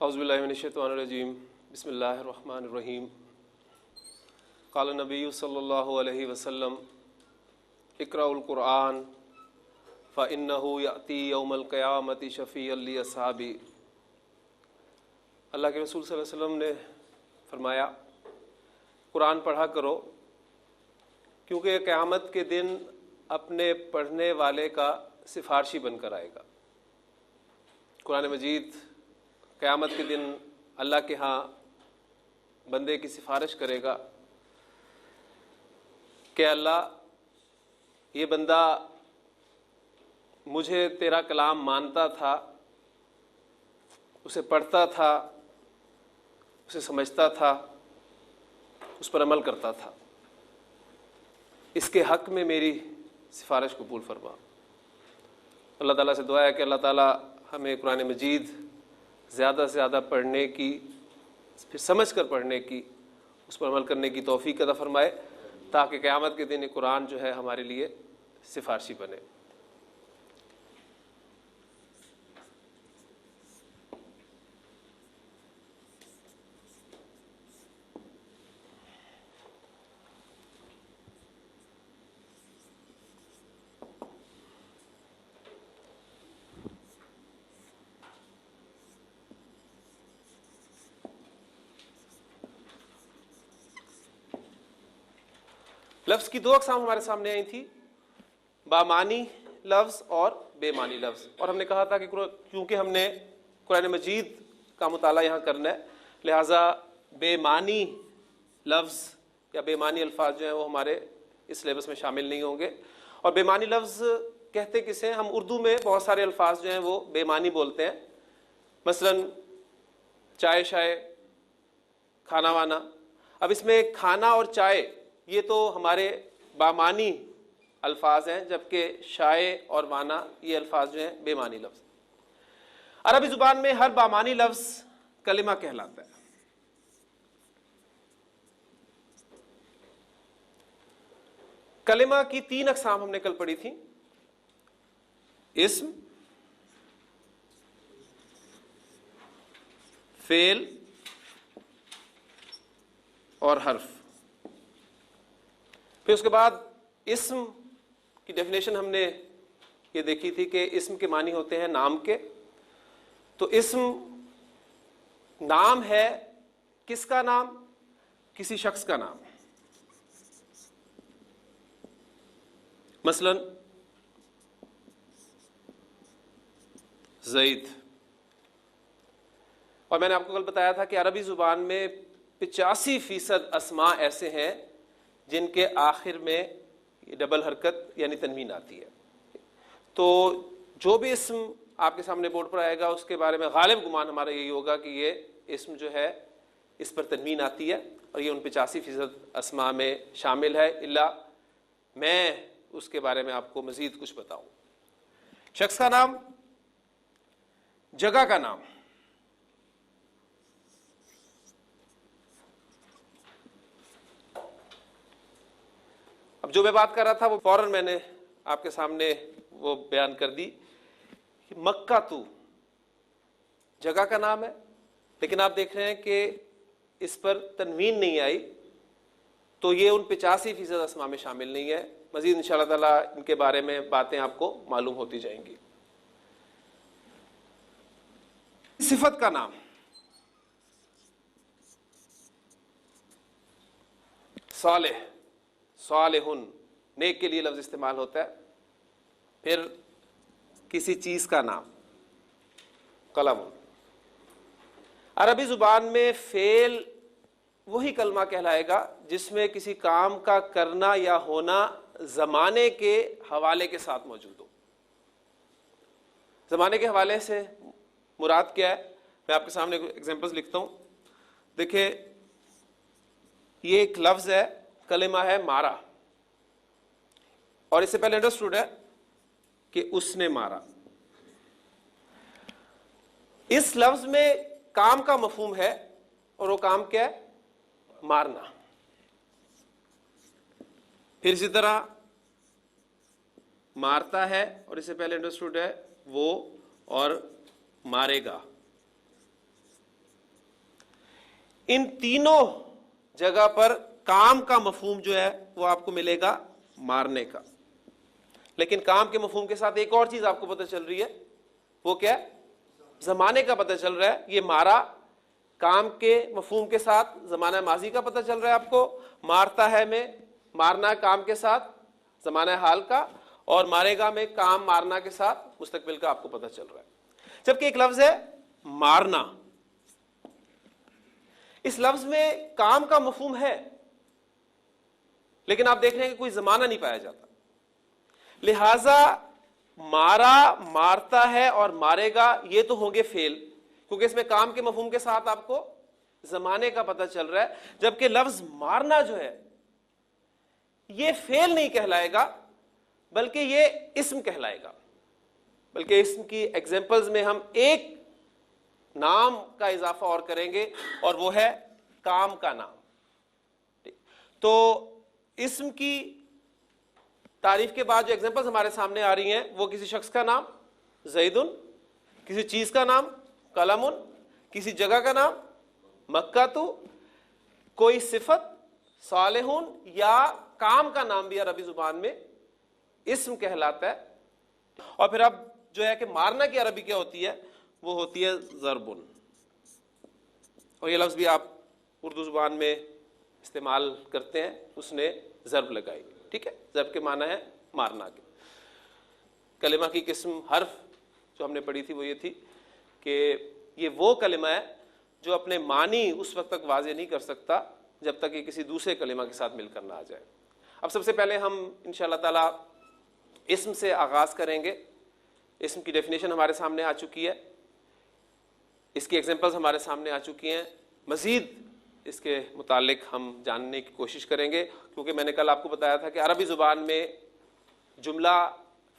اعوذ باللہ من الشیطان الرجیم بسم اللہ الرحمن الرحیم قال النبی صلی اللہ علیہ وسلم اقرأوا القرآن فإنه یأتی یوم القیامة شفیعا لأصحابی۔ اللہ کے رسول صلی اللہ علیہ وسلم نے فرمایا قرآن پڑھا کرو کیونکہ قیامت کے دن اپنے پڑھنے والے کا سفارشی بن کر آئے گا۔ قرآن مجید قیامت کے دن اللہ کے ہاں بندے کی سفارش کرے گا کہ اللہ یہ بندہ مجھے تیرا کلام مانتا تھا، اسے پڑھتا تھا، اسے سمجھتا تھا، اس پر عمل کرتا تھا، اس کے حق میں میری سفارش قبول فرما۔ اللہ تعالیٰ سے دعا ہے کہ اللہ تعالیٰ ہمیں قرآن مجید زیادہ سے زیادہ پڑھنے کی، پھر سمجھ کر پڑھنے کی، اس پر عمل کرنے کی توفیق عطا فرمائے تاکہ قیامت کے دن یہ قرآن جو ہے ہمارے لیے سفارشی بنے۔ لفظ کی دو اقسام ہمارے سامنے آئی تھی، بامانی لفظ اور بے معنی لفظ، اور ہم نے کہا تھا کہ کیونکہ ہم نے قرآن مجید کا مطالعہ یہاں کرنا ہے لہٰذا بے معنی لفظ یا بے معنی الفاظ جو ہیں وہ ہمارے اس سلیبس میں شامل نہیں ہوں گے۔ اور بے معنی لفظ کہتے کسے ہیں؟ ہم اردو میں بہت سارے الفاظ جو ہیں وہ بے معنی بولتے ہیں، مثلا چائے شائے، کھانا وانا۔ اب اس میں کھانا اور چائے یہ تو ہمارے بامانی الفاظ ہیں، جبکہ شائع اور وانا یہ الفاظ جو ہیں بے معنی لفظ۔ عربی زبان میں ہر بامانی لفظ کلمہ کہلاتا ہے۔ کلمہ کی تین اقسام ہم نے کل پڑھی تھی، اسم، فعل اور حرف۔ پھر اس کے بعد اسم کی ڈیفینیشن ہم نے یہ دیکھی تھی کہ اسم کے معنی ہوتے ہیں نام کے۔ تو اسم نام ہے، کس کا نام؟ کسی شخص کا نام۔ مثلا زید۔ اور میں نے آپ کو کل بتایا تھا کہ عربی زبان میں 85% اسماء ایسے ہیں جن کے آخر میں ڈبل حرکت یعنی تنوین آتی ہے۔ تو جو بھی اسم آپ کے سامنے بورڈ پر آئے گا اس کے بارے میں غالب گمان ہمارا یہی ہوگا کہ یہ اسم جو ہے اس پر تنوین آتی ہے اور یہ ان 85% اسماء میں شامل ہے، الا میں اس کے بارے میں آپ کو مزید کچھ بتاؤں۔ شخص کا نام، جگہ کا نام۔ اب جو میں بات کر رہا تھا وہ فوراً میں نے آپ کے سامنے وہ بیان کر دی کہ مکہ تو جگہ کا نام ہے، لیکن آپ دیکھ رہے ہیں کہ اس پر تنوین نہیں آئی، تو یہ ان 85% اسماء میں شامل نہیں ہے۔ مزید انشاءاللہ تعالیٰ ان کے بارے میں باتیں آپ کو معلوم ہوتی جائیں گی۔ صفت کا نام، صالح، صالحن، نیک کے لیے لفظ استعمال ہوتا ہے۔ پھر کسی چیز کا نام، قلم۔ عربی زبان میں فعل وہی کلمہ کہلائے گا جس میں کسی کام کا کرنا یا ہونا زمانے کے حوالے کے ساتھ موجود ہو۔ زمانے کے حوالے سے مراد کیا ہے؟ میں آپ کے سامنے ایگزامپلز لکھتا ہوں۔ دیکھیں یہ ایک لفظ ہے، کلمہ ہے مارا، اور اس سے پہلے انڈرسٹوڈ ہے کہ اس نے مارا۔ اس لفظ میں کام کا مفہوم ہے، اور وہ کام کیا ہے؟ مارنا۔ پھر اسی طرح مارتا ہے، اور اس سے پہلے انڈرسٹوڈ ہے وہ، اور مارے گا۔ ان تینوں جگہ پر کام کا مفہوم جو ہے وہ آپ کو ملے گا مارنے کا. لیکن کام کے مفہوم کے ساتھ ایک اور چیز آپ کو پتہ چل رہی ہے, وہ کیا ہے؟ زمانے کا پتہ چل رہا ہے. یہ مارا کام کے مفہوم کے ساتھ زمانہ ماضی کا پتہ چل رہا ہے آپ کو, مارتا ہے میں مارنا کام کے ساتھ زمانہ حال کا, اور مارے گا میں کام مارنا کے ساتھ مستقبل کا آپ کو پتہ چل رہا ہے. جبکہ ایک لفظ ہے مارنا, اس لفظ میں کام کا مفہوم ہے لیکن آپ دیکھ رہے ہیں کہ کوئی زمانہ نہیں پایا جاتا. لہذا مارا, مارتا ہے اور مارے گا, یہ تو ہوں گے فعل, کیونکہ اس میں کام کے مفہوم کے ساتھ آپ کو زمانے کا پتہ چل رہا ہے. جبکہ لفظ مارنا جو ہے یہ فعل نہیں کہلائے گا بلکہ یہ اسم کہلائے گا. بلکہ اسم کی ایگزامپلز میں ہم ایک نام کا اضافہ اور کریں گے اور وہ ہے کام کا نام. تو اسم کی تعریف کے بعد جو ایگزامپلز ہمارے سامنے آ رہی ہیں وہ کسی شخص کا نام زیدن, کسی چیز کا نام قلمن, کسی جگہ کا نام مکہ تو, کوئی صفت صالحون, یا کام کا نام بھی عربی زبان میں اسم کہلاتا ہے. اور پھر اب جو ہے کہ مارنا کی عربی کیا ہوتی ہے, وہ ہوتی ہے ضربن. اور یہ لفظ بھی آپ اردو زبان میں استعمال کرتے ہیں, اس نے ضرب لگائی. ٹھیک ہے, ضرب کے معنی ہے مارنا کے. کلمہ کی قسم حرف جو ہم نے پڑھی تھی وہ یہ تھی کہ یہ وہ کلمہ ہے جو اپنے معنی اس وقت تک واضح نہیں کر سکتا جب تک یہ کسی دوسرے کلمہ کے ساتھ مل کر نہ آ جائے. اب سب سے پہلے ہم انشاءاللہ تعالی اسم سے آغاز کریں گے. اسم کی ڈیفینیشن ہمارے سامنے آ چکی ہے, اس کی ایگزامپلز ہمارے سامنے آ چکی ہیں. مزید اس کے متعلق ہم جاننے کی کوشش کریں گے, کیونکہ میں نے کل آپ کو بتایا تھا کہ عربی زبان میں جملہ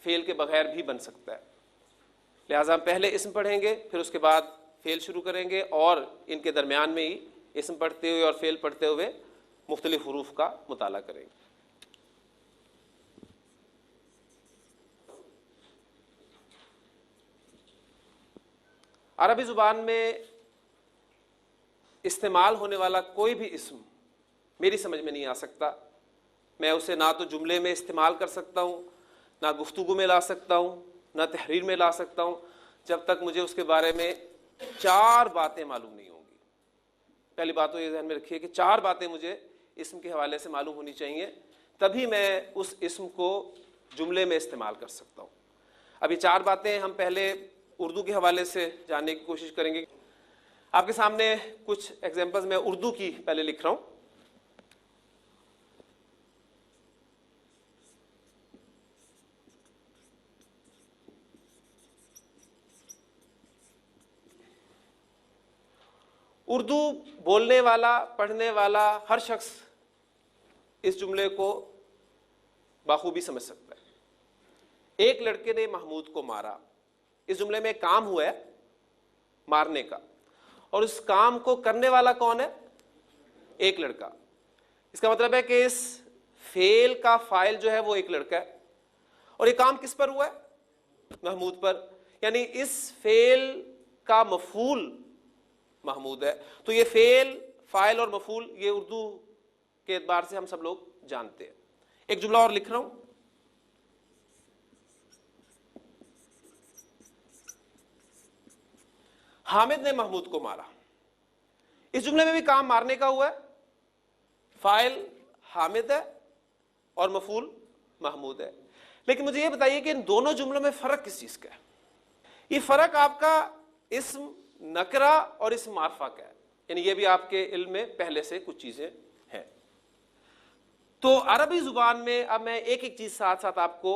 فعل کے بغیر بھی بن سکتا ہے. لہٰذا ہم پہلے اسم پڑھیں گے, پھر اس کے بعد فعل شروع کریں گے, اور ان کے درمیان میں ہی اسم پڑھتے ہوئے اور فعل پڑھتے ہوئے مختلف حروف کا مطالعہ کریں گے. عربی زبان میں استعمال ہونے والا کوئی بھی اسم میری سمجھ میں نہیں آ سکتا. میں اسے نہ تو جملے میں استعمال کر سکتا ہوں, نہ گفتگو میں لا سکتا ہوں, نہ تحریر میں لا سکتا ہوں, جب تک مجھے اس کے بارے میں 4 باتیں معلوم نہیں ہوں گی. پہلی بات تو یہ ذہن میں رکھیے کہ 4 باتیں مجھے اسم کے حوالے سے معلوم ہونی چاہیے, تبھی میں اس اسم کو جملے میں استعمال کر سکتا ہوں. اب یہ 4 باتیں ہم پہلے اردو کے حوالے سے جاننے کی کوشش کریں گے. آپ کے سامنے کچھ ایگزامپلز میں اردو کی پہلے لکھ رہا ہوں. اردو بولنے والا, پڑھنے والا ہر شخص اس جملے کو بخوبی سمجھ سکتا ہے. ایک لڑکے نے محمود کو مارا. اس جملے میں کام ہوا ہے مارنے کا, اور اس کام کو کرنے والا کون ہے؟ ایک لڑکا. اس کا مطلب ہے کہ اس فعل کا فاعل جو ہے وہ ایک لڑکا ہے, اور یہ کام کس پر ہوا ہے؟ محمود پر. یعنی اس فعل کا مفعول محمود ہے. تو یہ فعل, فاعل اور مفعول یہ اردو کے اعتبار سے ہم سب لوگ جانتے ہیں. ایک جملہ اور لکھ رہا ہوں. حامد نے محمود کو مارا. اس جملے میں بھی کام مارنے کا ہوا ہے, فاعل حامد ہے اور مفعول محمود ہے. لیکن مجھے یہ بتائیے کہ ان دونوں جملوں میں فرق کس چیز کا ہے؟ یہ فرق آپ کا اسم نکرہ اور اسم معرفہ کا ہے. یعنی یہ بھی آپ کے علم میں پہلے سے کچھ چیزیں ہیں. تو عربی زبان میں اب میں ایک ایک چیز ساتھ ساتھ آپ کو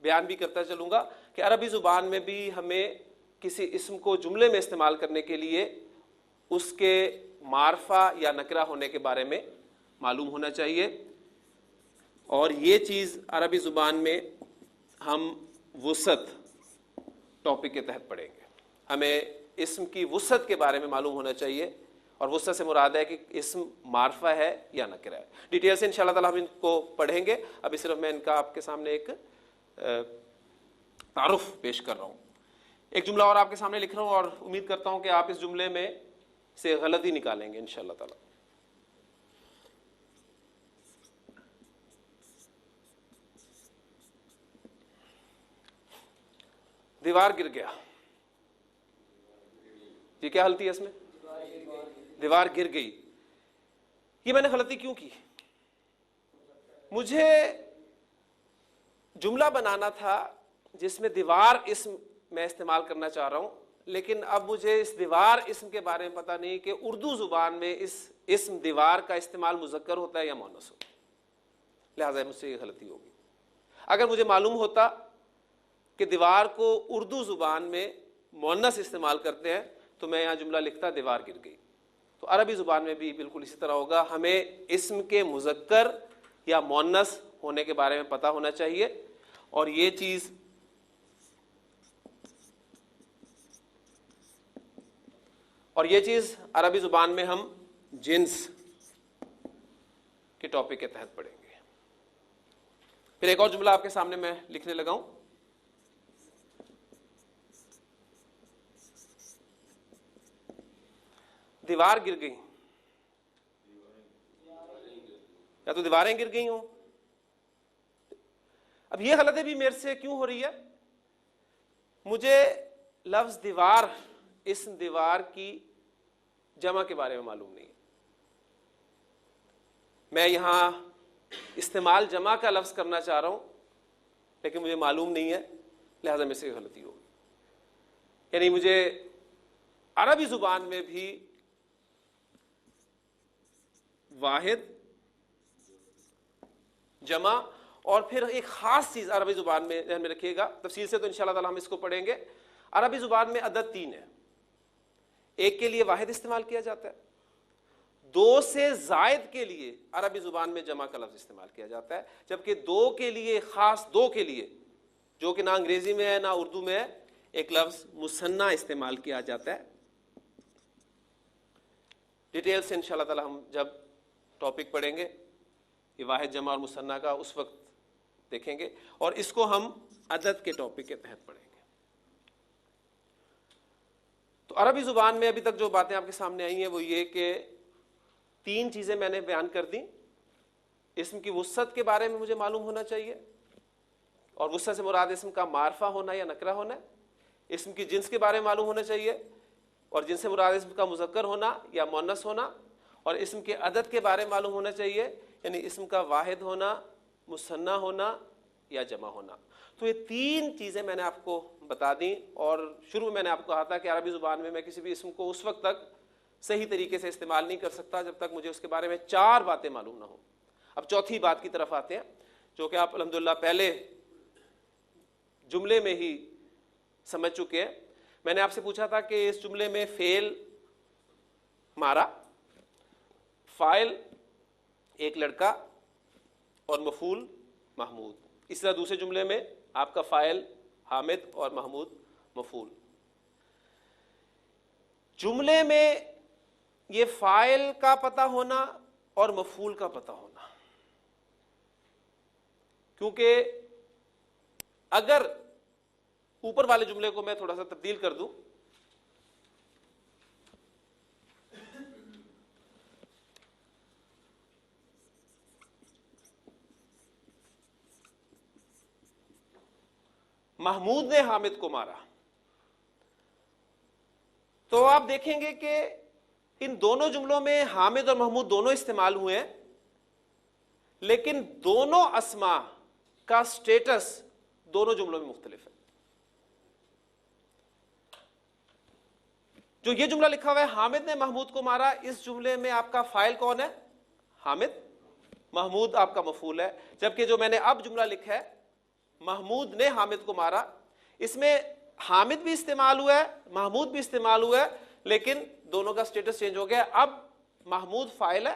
بیان بھی کرتا چلوں گا کہ عربی زبان میں بھی ہمیں کسی اسم کو جملے میں استعمال کرنے کے لیے اس کے معرفہ یا نکرہ ہونے کے بارے میں معلوم ہونا چاہیے. اور یہ چیز عربی زبان میں ہم وسعت ٹاپک کے تحت پڑھیں گے. ہمیں اسم کی وسعت کے بارے میں معلوم ہونا چاہیے, اور وسعت سے مراد ہے کہ اسم معرفہ ہے یا نکرہ ہے. ڈیٹیل سے انشاءاللہ تعالی ہم ان کو پڑھیں گے. ابھی صرف میں ان کا آپ کے سامنے ایک تعارف پیش کر رہا ہوں. ایک جملہ اور آپ کے سامنے لکھ رہا ہوں, اور امید کرتا ہوں کہ آپ اس جملے میں سے غلطی نکالیں گے انشاءاللہ تعالی. دیوار گر گیا. یہ کیا غلطی ہے اس میں؟ دیوار گر گئی. یہ میں نے غلطی کیوں کی؟ مجھے جملہ بنانا تھا جس میں دیوار اسم میں استعمال کرنا چاہ رہا ہوں، لیکن اب مجھے اس دیوار اسم کے بارے میں پتہ نہیں کہ اردو زبان میں اس اسم دیوار کا استعمال مذکر ہوتا ہے یا مؤنث ہوتا ہے، لہٰذا مجھ سے یہ غلطی ہوگی. اگر مجھے معلوم ہوتا کہ دیوار کو اردو زبان میں مؤنث استعمال کرتے ہیں تو میں یہاں جملہ لکھتا دیوار گر گئی. تو عربی زبان میں بھی بالکل اسی طرح ہوگا. ہمیں اسم کے مذکر یا مؤنث ہونے کے بارے میں پتہ ہونا چاہیے، اور یہ چیز عربی زبان میں ہم جنس کے ٹاپک کے تحت پڑھیں گے. پھر ایک اور جملہ آپ کے سامنے میں لکھنے لگا ہوں. دیوار گر گئی، یا تو دیواریں گر گئی ہوں. اب یہ غلطی بھی میرے سے کیوں ہو رہی ہے؟ مجھے لفظ دیوار، اسم دیوار کی جمع کے بارے میں معلوم نہیں. میں یہاں استعمال جمع کا لفظ کرنا چاہ رہا ہوں لیکن مجھے معلوم نہیں ہے، لہذا میں سے غلطی ہوگی. یعنی مجھے عربی زبان میں بھی واحد، جمع، اور پھر ایک خاص چیز عربی زبان میں ذہن میں رکھیے گا. تفصیل سے تو انشاءاللہ تعالی ہم اس کو پڑھیں گے. عربی زبان میں عدد 3 ہے. ایک کے لیے واحد استعمال کیا جاتا ہے، 2 سے زائد کے لیے عربی زبان میں جمع کا لفظ استعمال کیا جاتا ہے، جبکہ 2 کے لیے، خاص 2 کے لیے، جو کہ نہ انگریزی میں ہے نہ اردو میں ہے، ایک لفظ مثنیٰ استعمال کیا جاتا ہے. ڈیٹیل سے انشاءاللہ تعالی ہم جب ٹاپک پڑھیں گے یہ واحد، جمع اور مثنیٰ کا، اس وقت دیکھیں گے، اور اس کو ہم عدد کے ٹاپک کے تحت پڑھیں گے. تو عربی زبان میں ابھی تک جو باتیں آپ کے سامنے آئی ہیں وہ یہ کہ 3 چیزیں میں نے بیان کر دیں. اسم کی وسعت کے بارے میں مجھے معلوم ہونا چاہیے، اور وسعت سے مراد اسم کا معرفہ ہونا یا نکرہ ہونا ہے. اسم کی جنس کے بارے میں معلوم ہونا چاہیے، اور جنس سے مراد اسم کا مذکر ہونا یا مؤنث ہونا. اور اسم کے عدد کے بارے میں معلوم ہونا چاہیے، یعنی اسم کا واحد ہونا، مثنیٰ ہونا یا جمع ہونا. تو یہ 3 چیزیں میں نے آپ کو بتا دیں، اور شروع میں نے آپ کو کہا تھا کہ عربی زبان میں کسی بھی اسم کو اس وقت تک صحیح طریقے سے استعمال نہیں کر سکتا جب تک مجھے اس کے بارے میں 4 باتیں معلوم نہ ہوں. اب چوتھی بات کی طرف آتے ہیں، جو کہ آپ الحمدللہ پہلے جملے میں ہی سمجھ چکے ہیں. میں نے آپ سے پوچھا تھا کہ اس جملے میں فعل مارا، فاعل ایک لڑکا، اور مفعول محمود. اس طرح دوسرے جملے میں آپ کا فاعل حامد اور محمود مفعول. جملے میں یہ فاعل کا پتہ ہونا اور مفعول کا پتہ ہونا، کیونکہ اگر اوپر والے جملے کو میں تھوڑا سا تبدیل کر دوں، محمود نے حامد کو مارا، تو آپ دیکھیں گے کہ ان دونوں جملوں میں حامد اور محمود دونوں استعمال ہوئے ہیں، لیکن دونوں اسماء کا سٹیٹس دونوں جملوں میں مختلف ہے. جو یہ جملہ لکھا ہوا ہے حامد نے محمود کو مارا، اس جملے میں آپ کا فاعل کون ہے؟ حامد. محمود آپ کا مفعول ہے. جبکہ جو میں نے اب جملہ لکھا ہے محمود نے حامد کو مارا، اس میں حامد بھی استعمال ہوا ہے، محمود بھی استعمال ہوا ہے، لیکن دونوں کا سٹیٹس چینج ہو گیا. اب محمود فاعل ہے